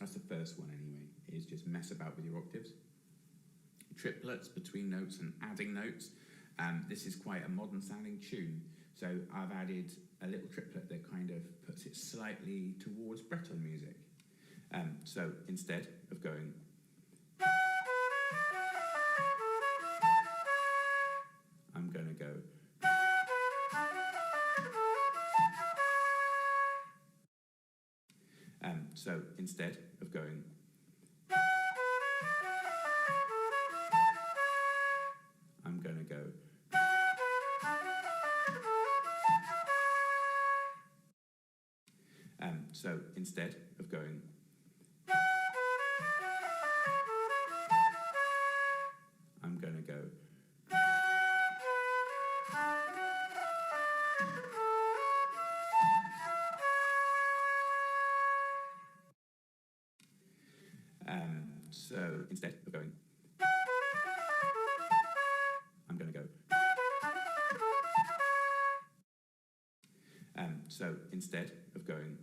That's the first one anyway, is just mess about with your octaves. Triplets between notes and adding notes. This is quite a modern sounding tune, so I've added a little triplet that kind of puts it slightly towards Breton music. So instead of going I'm going to go so instead of going I'm going to go so instead of going I'm going to go so instead of going I'm going to go so instead of going